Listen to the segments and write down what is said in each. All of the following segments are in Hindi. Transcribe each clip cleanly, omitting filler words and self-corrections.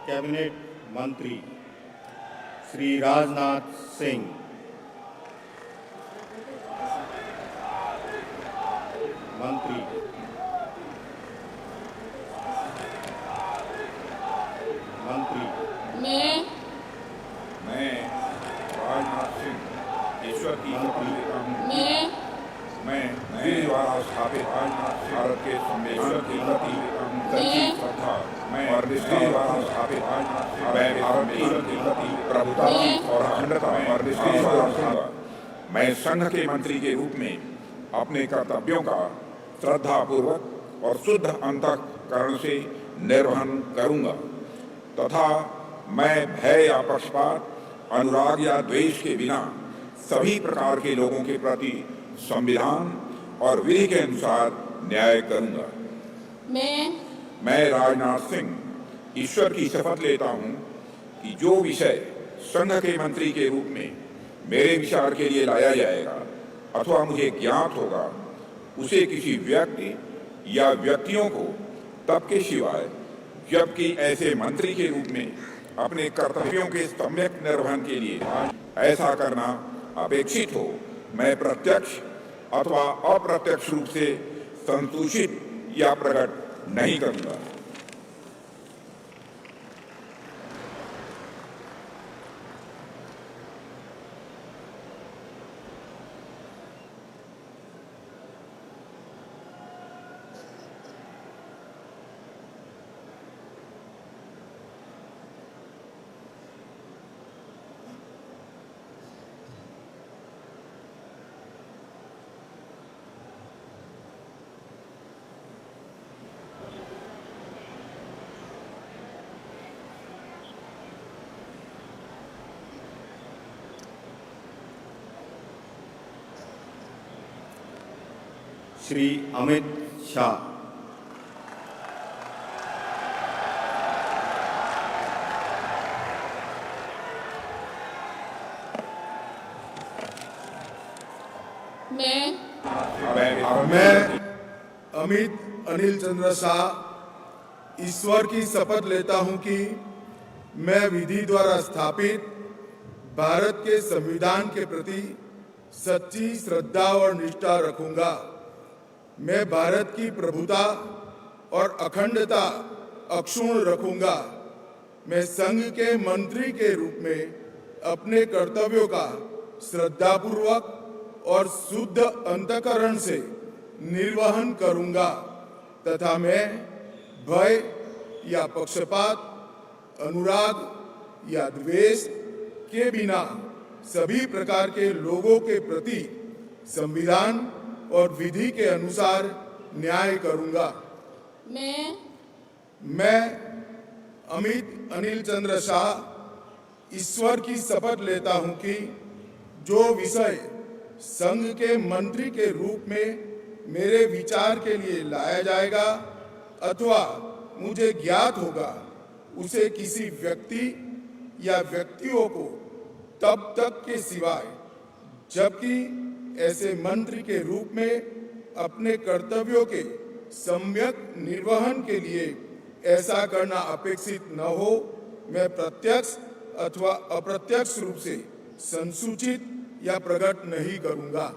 कैबिनेट मंत्री श्री राजनाथ सिंह, मंत्री मंत्री मैं राजनाथ सिंह ईश्वर की शपथ लेता हूँ। मैं विधि द्वारा स्थापित भारत के संविधान के प्रति सच्ची श्रद्धा और निष्ठा द्वारा स्थापित मैं भारत के प्रति प्रभुता और अखंडता और निष्ठा रखूंगा। मैं संघ के मंत्री के रूप में अपने कर्तव्यों का श्रद्धापूर्वक और शुद्ध अंतःकरण से निर्वहन करूंगा तथा मैं भय या पक्षपात, अनुराग या द्वेष के बिना सभी प्रकार के लोगों के प्रति संविधान और विधि के अनुसार न्याय करूंगा। मैं राजनाथ सिंह ईश्वर की शपथ लेता हूं कि जो विषय संघ के मंत्री के रूप में मेरे विचार के लिए लाया जाएगा अथवा मुझे ज्ञात होगा, उसे किसी व्यक्ति या व्यक्तियों को तब के सिवाय जबकि ऐसे मंत्री के रूप में अपने कर्तव्यों के सम्यक निर्वहन के लिए ऐसा करना अपेक्षित हो, मैं प्रत्यक्ष अथवा अप्रत्यक्ष रूप से संसूचित या प्रकट नहीं करूंगा। श्री अमित शाह, मैं अमित अनिल चंद्र शाह ईश्वर की शपथ लेता हूं कि मैं विधि द्वारा स्थापित भारत के संविधान के प्रति सच्ची श्रद्धा और निष्ठा रखूंगा। मैं भारत की प्रभुता और अखंडता अक्षुण्ण रखूंगा। मैं संघ के मंत्री के रूप में अपने कर्तव्यों का श्रद्धापूर्वक और शुद्ध अंतःकरण से निर्वहन करूंगा तथा मैं भय या पक्षपात, अनुराग या द्वेष के बिना सभी प्रकार के लोगों के प्रति संविधान और विधि के अनुसार न्याय करूंगा। मैं अमित अनिल चंद्र शाह ईश्वर की शपथ लेता हूं कि जो विषय संघ के मंत्री के रूप में मेरे विचार के लिए लाया जाएगा अथवा मुझे ज्ञात होगा, उसे किसी व्यक्ति या व्यक्तियों को तब तक के सिवाय जबकि ऐसे मंत्री के रूप में अपने कर्तव्यों के सम्यक निर्वहन के लिए ऐसा करना अपेक्षित न हो, मैं प्रत्यक्ष अथवा अप्रत्यक्ष रूप से संसूचित या प्रकट नहीं करूंगा।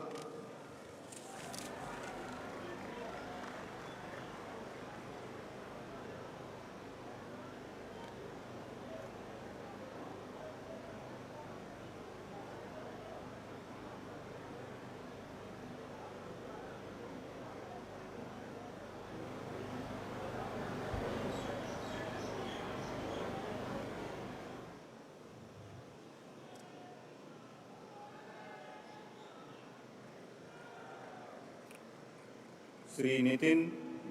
श्री नितिन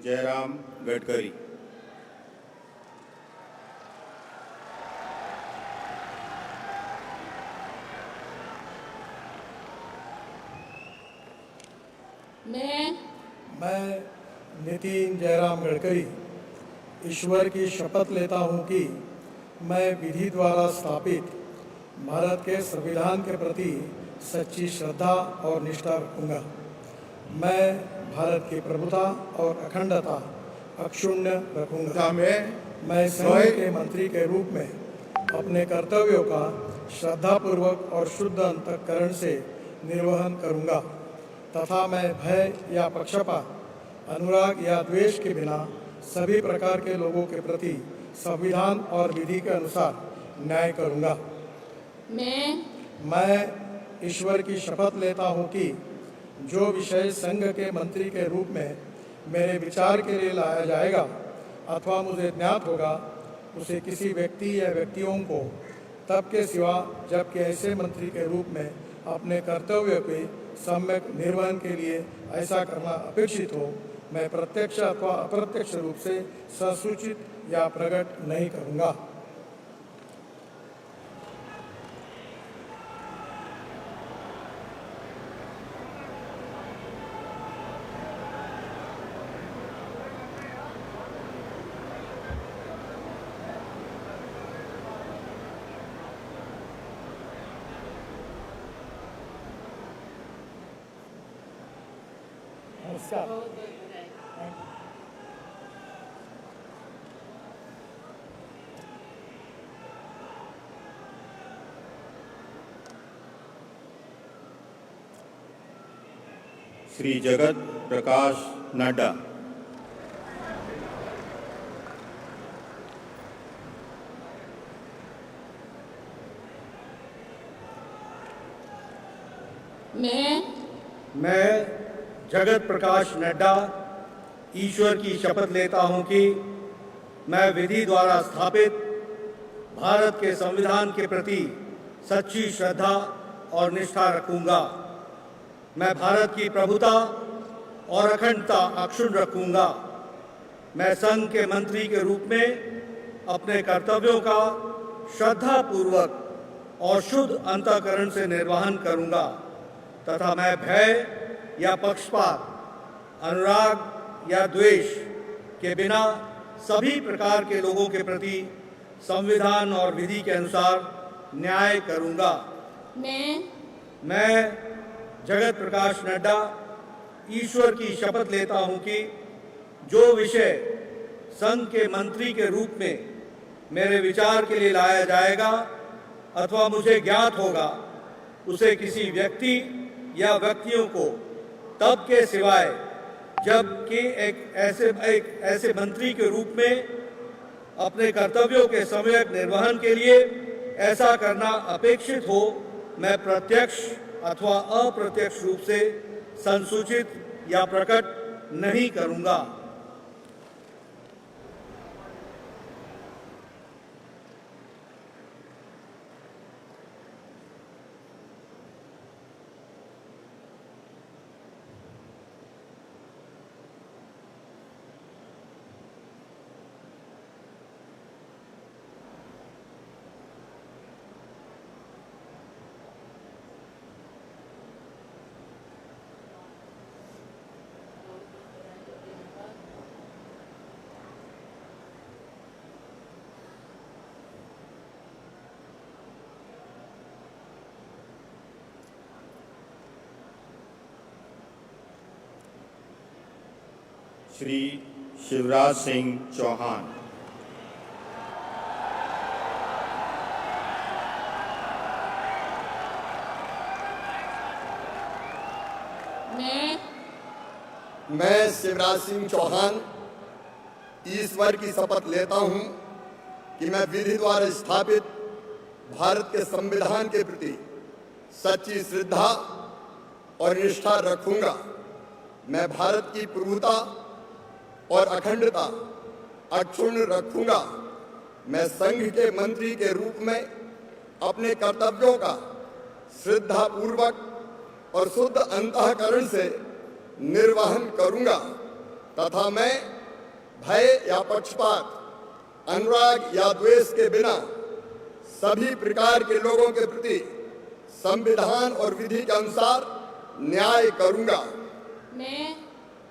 जयराम गडकरी, मैं नितिन जयराम गडकरी ईश्वर की शपथ लेता हूं कि मैं विधि द्वारा स्थापित भारत के संविधान के प्रति सच्ची श्रद्धा और निष्ठा रखूंगा। मैं भारत की प्रभुता और अखंडता अक्षुण्ण रखूंगा। मैं मैं संघ के मंत्री के रूप में अपने कर्तव्यों का श्रद्धापूर्वक और शुद्ध अंतःकरण से निर्वहन करूंगा तथा मैं भय या पक्षपात, अनुराग या द्वेष के बिना सभी प्रकार के लोगों के प्रति संविधान और विधि के अनुसार न्याय करूंगा। मैं ईश्वर की शपथ लेता हूं कि जो विषय संघ के मंत्री के रूप में मेरे विचार के लिए लाया जाएगा अथवा मुझे ज्ञात होगा, उसे किसी व्यक्ति या व्यक्तियों को तब के सिवा जबकि ऐसे मंत्री के रूप में अपने कर्तव्य के सम्यक निर्वहन के लिए ऐसा करना अपेक्षित हो, मैं प्रत्यक्ष अथवा अप्रत्यक्ष रूप से संसूचित या प्रकट नहीं करूंगा। नमस्कार। श्री जगत प्रकाश नड्डा। मैं जगत प्रकाश नड्डा ईश्वर की शपथ लेता हूं कि मैं विधि द्वारा स्थापित भारत के संविधान के प्रति सच्ची श्रद्धा और निष्ठा रखूंगा। मैं भारत की प्रभुता और अखंडता अक्षुण्ण रखूंगा। मैं संघ के मंत्री के रूप में अपने कर्तव्यों का श्रद्धापूर्वक और शुद्ध अंतःकरण से निर्वहन करूंगा तथा मैं भय या पक्षपात, अनुराग या द्वेष के बिना सभी प्रकार के लोगों के प्रति संविधान और विधि के अनुसार न्याय करूंगा। मैं जगत प्रकाश नड्डा ईश्वर की शपथ लेता हूं कि जो विषय संघ के मंत्री के रूप में मेरे विचार के लिए लाया जाएगा अथवा मुझे ज्ञात होगा, उसे किसी व्यक्ति या व्यक्तियों को तब के सिवाय जबकि एक ऐसे मंत्री के रूप में अपने कर्तव्यों के सम्यक निर्वहन के लिए ऐसा करना अपेक्षित हो, मैं प्रत्यक्ष अथवा अप्रत्यक्ष रूप से संसूचित या प्रकट नहीं करूंगा। श्री शिवराज सिंह चौहान। मैं शिवराज सिंह चौहान ईश्वर की शपथ लेता हूं कि मैं विधि द्वारा स्थापित भारत के संविधान के प्रति सच्ची श्रद्धा और निष्ठा रखूंगा। मैं भारत की प्रभुता और अखंडता अक्षुण्ण रखूंगा। मैं संघ के मंत्री के रूप में अपने कर्तव्यों का श्रद्धापूर्वक और शुद्ध अंतःकरण से निर्वहन करूंगा तथा मैं भय या पक्षपात, अनुराग या द्वेष के बिना सभी प्रकार के लोगों के प्रति संविधान और विधि के अनुसार न्याय करूंगा।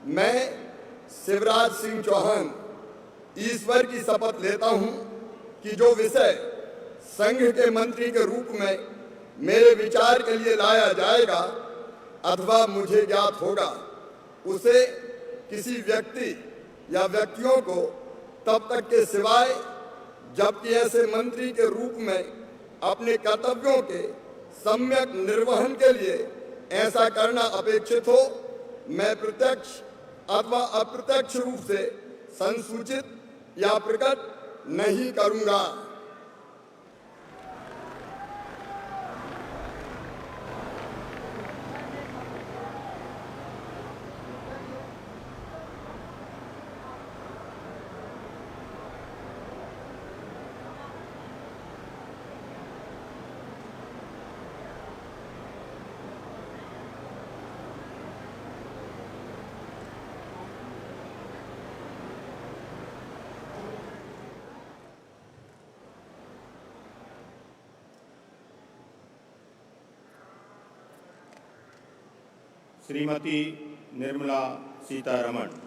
मैं शिवराज सिंह चौहान ईश्वर की शपथ लेता हूं कि जो विषय संघ के मंत्री के रूप में मेरे विचार के लिए लाया जाएगा अथवा मुझे ज्ञात होगा, उसे किसी व्यक्ति या व्यक्तियों को तब तक के सिवाय जबकि ऐसे मंत्री के रूप में अपने कर्तव्यों के सम्यक निर्वहन के लिए ऐसा करना अपेक्षित हो, मैं प्रत्यक्ष अथवा अप्रत्यक्ष रूप से संसूचित या प्रकट नहीं करूंगा। श्रीमती निर्मला सीतारमण।